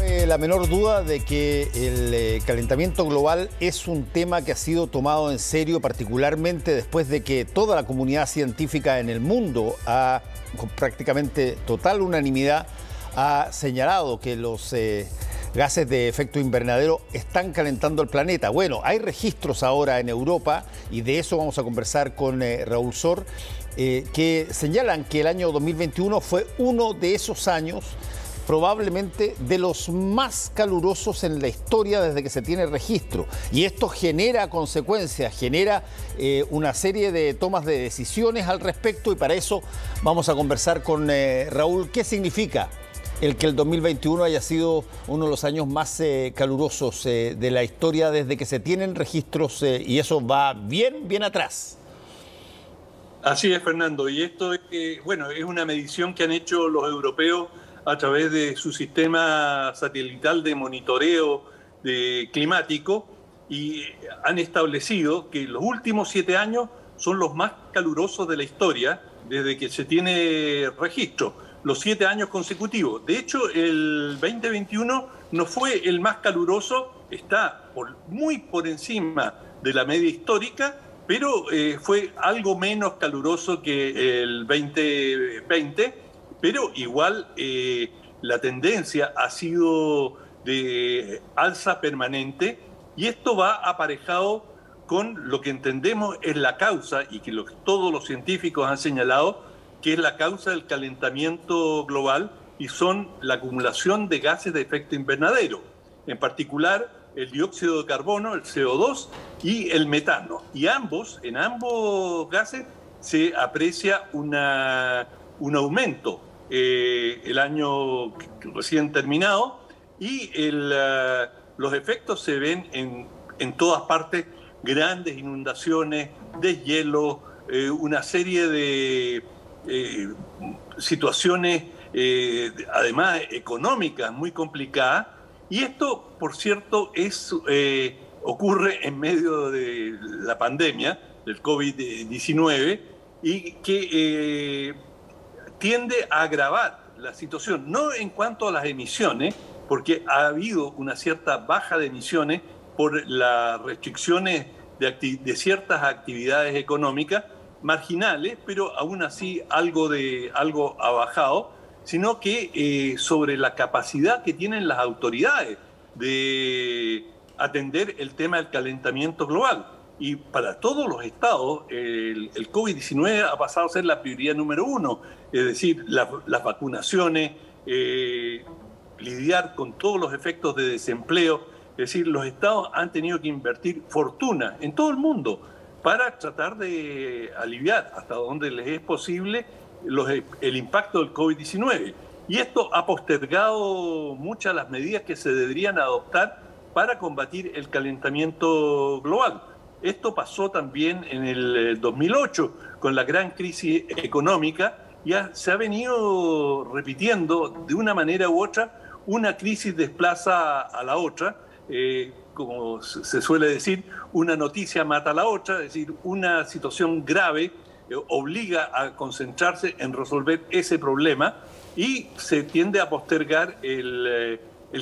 cabe la menor duda de que el calentamiento global es un tema que ha sido tomado en serio, particularmente después de que toda la comunidad científica en el mundo, con prácticamente total unanimidad, ha señalado que los gases de efecto invernadero están calentando el planeta. Bueno, hay registros ahora en Europa, y de eso vamos a conversar con Raúl Sor, que señalan que el año 2021 fue uno de esos años probablemente de los más calurosos en la historia desde que se tiene registro. Y esto genera consecuencias, genera una serie de tomas de decisiones al respecto, y para eso vamos a conversar con Raúl. ¿Qué significa el que el 2021 haya sido uno de los años más calurosos de la historia desde que se tienen registros, y eso va bien atrás? Así es, Fernando. Y esto es una medición que han hecho los europeos a través de su sistema satelital de monitoreo climático, y han establecido que los últimos 7 años son los más calurosos de la historia desde que se tiene registro, los 7 años consecutivos. De hecho, el 2021 no fue el más caluroso, está muy por encima de la media histórica, pero fue algo menos caluroso que el 2020. Pero igual la tendencia ha sido de alza permanente, y esto va aparejado con lo que entendemos es la causa, y que todos los científicos han señalado que es la causa del calentamiento global, y son la acumulación de gases de efecto invernadero, en particular el dióxido de carbono, el CO2 y el metano. Y en ambos gases se aprecia un aumento el año recién terminado, y los efectos se ven en todas partes: grandes inundaciones, deshielo, una serie de situaciones además económicas muy complicadas. Y esto, por cierto, ocurre en medio de la pandemia del COVID-19, y que tiende a agravar la situación, no en cuanto a las emisiones, porque ha habido una cierta baja de emisiones por las restricciones de ciertas actividades económicas marginales, pero aún así algo ha bajado, sino que sobre la capacidad que tienen las autoridades de atender el tema del calentamiento global. Y para todos los estados, el COVID-19 ha pasado a ser la prioridad número 1, es decir, las vacunaciones, lidiar con todos los efectos de desempleo. Es decir, los estados han tenido que invertir fortuna en todo el mundo para tratar de aliviar hasta donde les es posible el impacto del COVID-19. Y esto ha postergado muchas de las medidas que se deberían adoptar para combatir el calentamiento global. Esto pasó también en el 2008 con la gran crisis económica. Ya se ha venido repitiendo de una manera u otra. Una crisis desplaza a la otra, como se suele decir, una noticia mata a la otra, es decir, una situación grave obliga a concentrarse en resolver ese problema, y se tiende a postergar el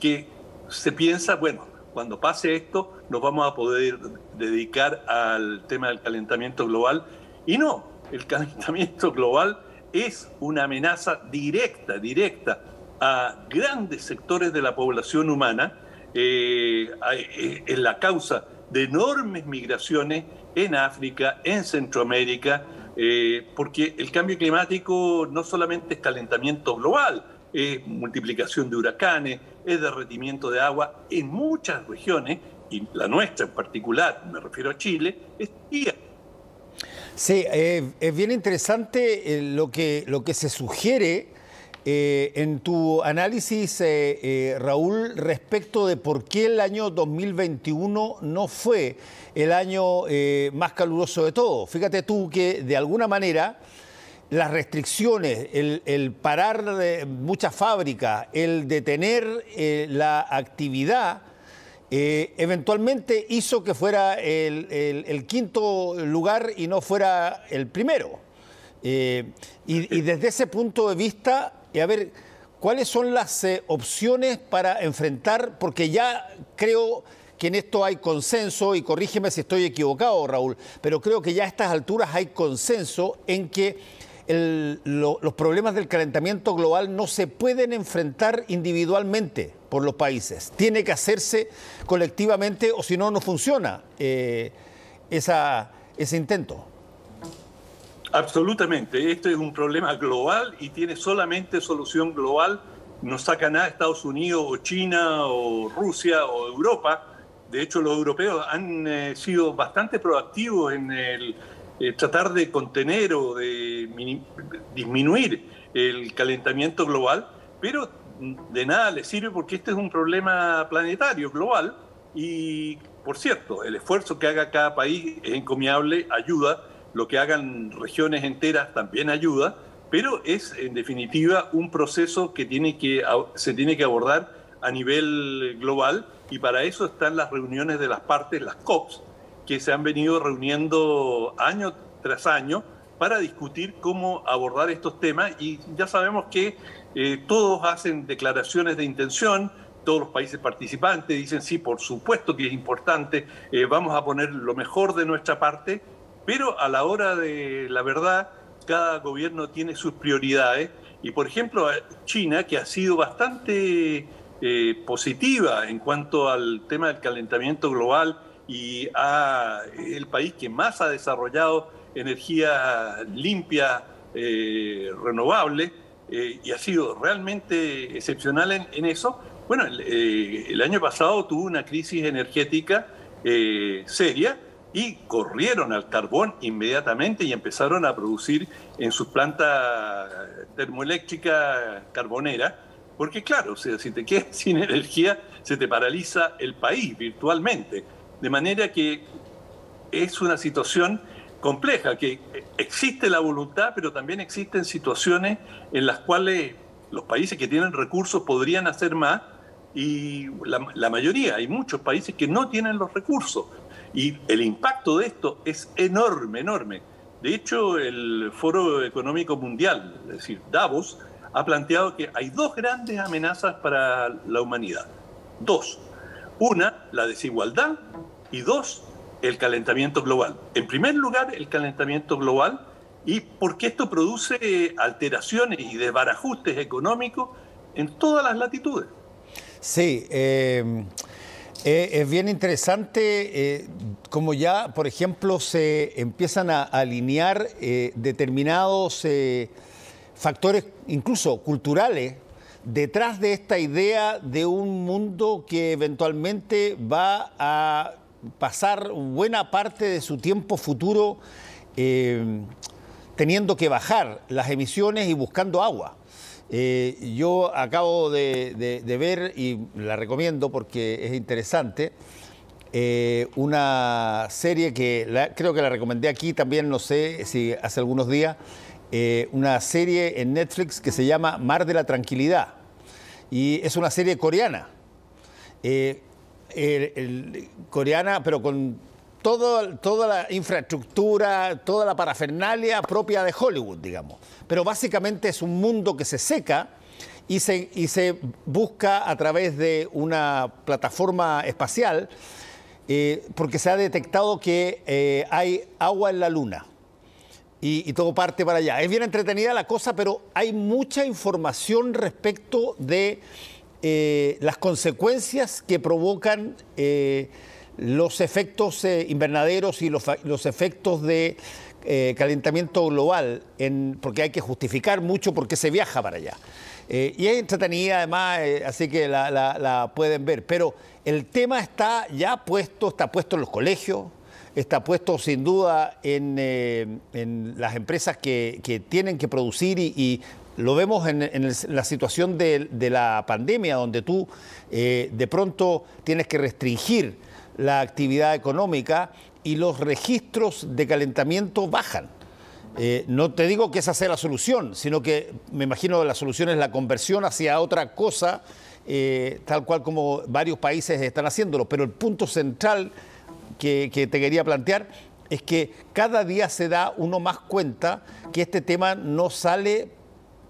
que se piensa, bueno, cuando pase esto nos vamos a poder dedicar al tema del calentamiento global. Y no, el calentamiento global es una amenaza directa a grandes sectores de la población humana. Es la causa de enormes migraciones en África, en Centroamérica, porque el cambio climático no solamente es calentamiento global, es multiplicación de huracanes, es derretimiento de agua en muchas regiones, y la nuestra en particular, me refiero a Chile, es día. Sí, es bien interesante lo que se sugiere en tu análisis, Raúl, respecto de por qué el año 2021 no fue el año más caluroso de todo. Fíjate tú que de alguna manera las restricciones, el parar de muchas fábricas, el detener la actividad, eventualmente hizo que fuera el quinto lugar y no fuera el primero. Y desde ese punto de vista, a ver, ¿cuáles son las opciones para enfrentar? Porque ya creo que en esto hay consenso, y corrígeme si estoy equivocado, Raúl, pero creo que ya a estas alturas hay consenso en que los problemas del calentamiento global no se pueden enfrentar individualmente por los países. Tiene que hacerse colectivamente o si no, no funciona ese intento. Absolutamente. Este es un problema global y tiene solamente solución global. No saca nada Estados Unidos o China o Rusia o Europa. De hecho, los europeos han sido bastante proactivos en tratar de contener o de disminuir el calentamiento global, pero de nada les sirve porque este es un problema planetario, global, y por cierto, el esfuerzo que haga cada país es encomiable, ayuda, lo que hagan regiones enteras también ayuda, pero es en definitiva un proceso que se tiene que abordar a nivel global, y para eso están las reuniones de las partes, las COPs, que se han venido reuniendo año tras año para discutir cómo abordar estos temas, y ya sabemos que todos hacen declaraciones de intención, todos los países participantes dicen sí, por supuesto que es importante, vamos a poner lo mejor de nuestra parte, pero a la hora de la verdad cada gobierno tiene sus prioridades, y por ejemplo China, que ha sido bastante positiva en cuanto al tema del calentamiento global y el país que más ha desarrollado energía limpia, renovable, y ha sido realmente excepcional en eso. Bueno, el año pasado tuvo una crisis energética seria y corrieron al carbón inmediatamente y empezaron a producir en sus plantas termoeléctricas carboneras, porque claro, o sea, si te quedas sin energía, se te paraliza el país virtualmente. De manera que es una situación compleja, que existe la voluntad, pero también existen situaciones en las cuales los países que tienen recursos podrían hacer más, y la mayoría, hay muchos países que no tienen los recursos. Y el impacto de esto es enorme, enorme. De hecho, el Foro Económico Mundial, es decir, Davos, ha planteado que hay dos grandes amenazas para la humanidad. Dos. Una, la desigualdad, y dos, el calentamiento global. En primer lugar, el calentamiento global, y porque esto produce alteraciones y desbarajustes económicos en todas las latitudes. Sí, es bien interesante como ya, por ejemplo, se empiezan a alinear determinados factores, incluso culturales, detrás de esta idea de un mundo que eventualmente va a pasar buena parte de su tiempo futuro teniendo que bajar las emisiones y buscando agua. Yo acabo de ver, y la recomiendo porque es interesante, una serie que creo que la recomendé aquí también, no sé si hace algunos días, una serie en Netflix que se llama Mar de la Tranquilidad, y es una serie coreana, coreana, pero con toda la infraestructura, toda la parafernalia propia de Hollywood, digamos. Pero básicamente es un mundo que se seca y se busca a través de una plataforma espacial, porque se ha detectado que hay agua en la Luna. Y todo parte para allá. Es bien entretenida la cosa, pero hay mucha información respecto de las consecuencias que provocan los efectos invernaderos y los efectos de calentamiento global, porque hay que justificar mucho por qué se viaja para allá. Y es entretenida además, así que la pueden ver. Pero el tema está ya puesto, está puesto en los colegios, está puesto sin duda en las empresas que tienen que producir, y lo vemos en la situación de la pandemia, donde tú de pronto tienes que restringir la actividad económica y los registros de calentamiento bajan. No te digo que esa sea la solución, sino que me imagino que la solución es la conversión hacia otra cosa, tal cual como varios países están haciéndolo. Pero el punto central que te quería plantear es que cada día se da uno más cuenta que este tema no sale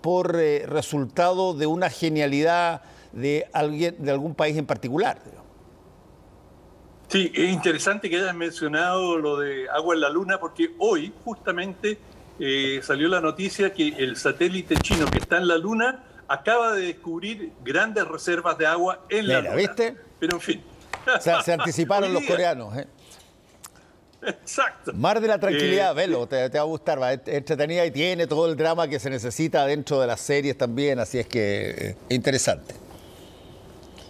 por resultado de una genialidad de alguien, de algún país en particular. Sí, es interesante que hayas mencionado lo de agua en la Luna, porque hoy justamente salió la noticia que el satélite chino que está en la Luna acaba de descubrir grandes reservas de agua en la Luna. ¿Viste? Pero en fin. Se anticiparon los coreanos. Exacto. Mar de la Tranquilidad, velo, te va a gustar, va, es entretenida y tiene todo el drama que se necesita dentro de las series también, así es que interesante.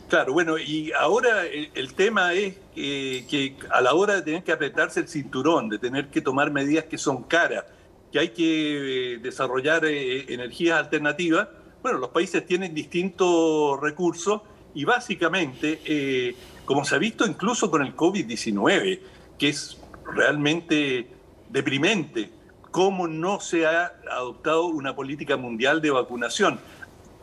Claro, bueno, y ahora el tema es que a la hora de tener que apretarse el cinturón, de tener que tomar medidas que son caras, que hay que desarrollar energías alternativas, bueno, los países tienen distintos recursos y básicamente, como se ha visto incluso con el COVID-19, que es realmente deprimente, cómo no se ha adoptado una política mundial de vacunación,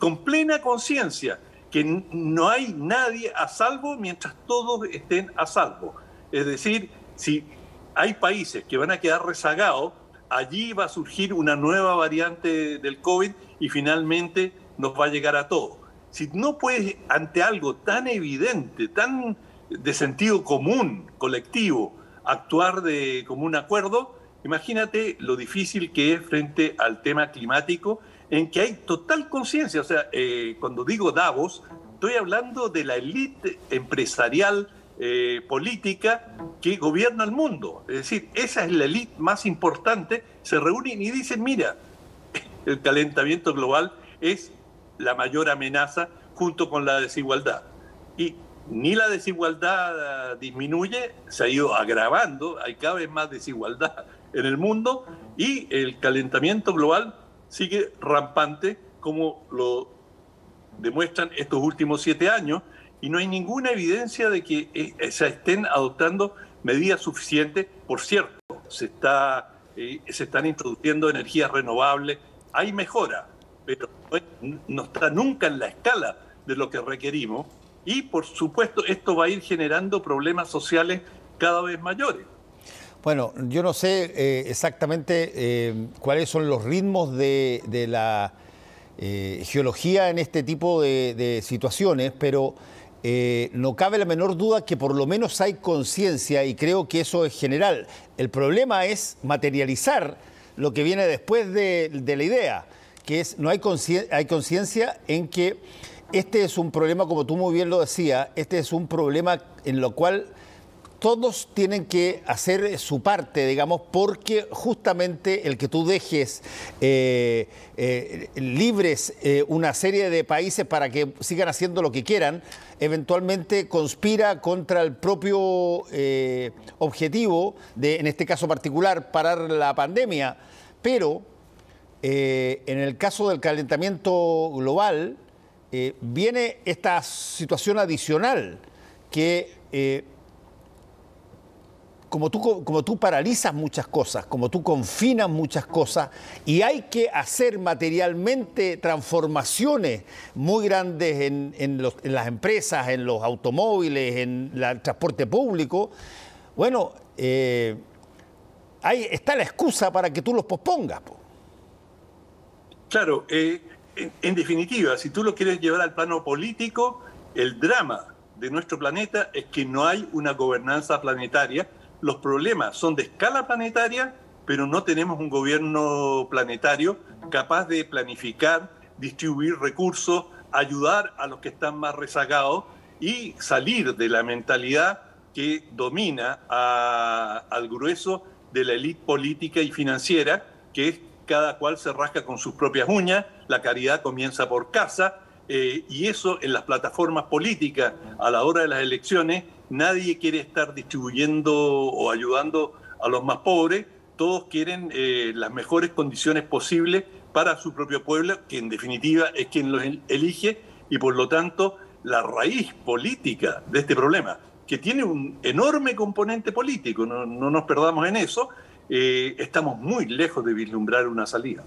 con plena conciencia que no hay nadie a salvo mientras todos estén a salvo. Es decir, si hay países que van a quedar rezagados, allí va a surgir una nueva variante del COVID y finalmente nos va a llegar a todos. Si no puedes, ante algo tan evidente, tan de sentido común, colectivo, actuar de común acuerdo, imagínate lo difícil que es frente al tema climático, en que hay total conciencia. O sea, cuando digo Davos, estoy hablando de la élite empresarial, política que gobierna el mundo. Es decir, esa es la élite más importante. Se reúnen y dicen, mira, el calentamiento global es la mayor amenaza junto con la desigualdad. Y ni la desigualdad disminuye, se ha ido agravando, hay cada vez más desigualdad en el mundo y el calentamiento global sigue rampante, como lo demuestran estos últimos 7 años, y no hay ninguna evidencia de que se estén adoptando medidas suficientes. Por cierto, se están introduciendo energías renovables, hay mejora, pero no está nunca en la escala de lo que requerimos, y por supuesto esto va a ir generando problemas sociales cada vez mayores. Bueno, yo no sé exactamente cuáles son los ritmos de la geología en este tipo de situaciones, pero no cabe la menor duda que por lo menos hay conciencia y creo que eso es general. El problema es materializar lo que viene después de la idea, que es hay conciencia en que este es un problema, como tú muy bien lo decías, este es un problema en lo cual todos tienen que hacer su parte, digamos, porque justamente el que tú dejes libres una serie de países para que sigan haciendo lo que quieran, eventualmente conspira contra el propio objetivo de, en este caso particular, parar la pandemia. Pero en el caso del calentamiento global, viene esta situación adicional que como tú paralizas muchas cosas, como tú confinas muchas cosas y hay que hacer materialmente transformaciones muy grandes en las empresas, en los automóviles, en el transporte público, bueno, ahí está la excusa para que tú los pospongas. Claro, en definitiva, si tú lo quieres llevar al plano político, el drama de nuestro planeta es que no hay una gobernanza planetaria. Los problemas son de escala planetaria, pero no tenemos un gobierno planetario capaz de planificar, distribuir recursos, ayudar a los que están más rezagados y salir de la mentalidad que domina al grueso de la élite política y financiera, que es cada cual se rasca con sus propias uñas, la caridad comienza por casa, y eso en las plataformas políticas a la hora de las elecciones, nadie quiere estar distribuyendo o ayudando a los más pobres, todos quieren las mejores condiciones posibles para su propio pueblo, que en definitiva es quien los elige, y por lo tanto la raíz política de este problema, que tiene un enorme componente político, no nos perdamos en eso, estamos muy lejos de vislumbrar una salida.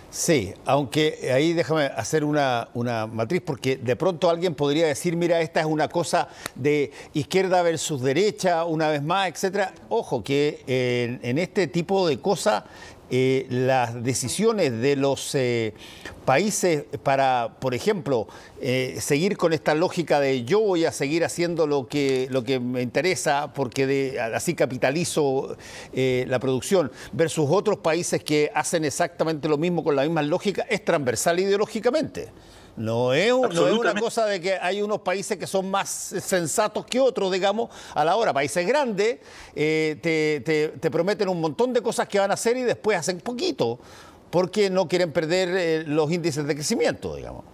Sí, aunque ahí déjame hacer una matriz, porque de pronto alguien podría decir, mira, esta es una cosa de izquierda versus derecha, una vez más, etcétera. Ojo, que en este tipo de cosas las decisiones de los países para, por ejemplo, seguir con esta lógica de yo voy a seguir haciendo lo que me interesa porque así capitalizo la producción, versus otros países que hacen exactamente lo mismo con la misma lógica, es transversal ideológicamente. No es una cosa de que hay unos países que son más sensatos que otros, digamos, a la hora. Países grandes te prometen un montón de cosas que van a hacer y después hacen poquito, porque no quieren perder los índices de crecimiento, digamos.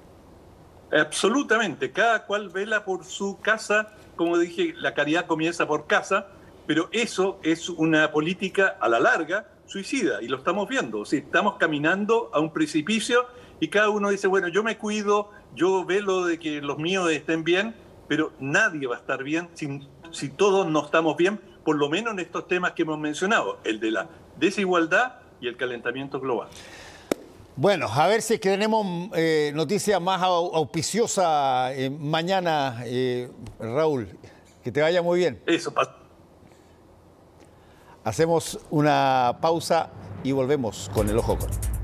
Absolutamente, cada cual vela por su casa, como dije, la caridad comienza por casa, pero eso es una política a la larga suicida, y lo estamos viendo. Si estamos caminando a un precipicio y cada uno dice, bueno, yo me cuido, yo velo de que los míos estén bien, pero nadie va a estar bien si todos no estamos bien, por lo menos en estos temas que hemos mencionado, el de la desigualdad y el calentamiento global. Bueno, a ver si es que tenemos noticias más auspiciosas mañana, Raúl. Que te vaya muy bien. Eso pasa. Hacemos una pausa y volvemos con el Ojo con.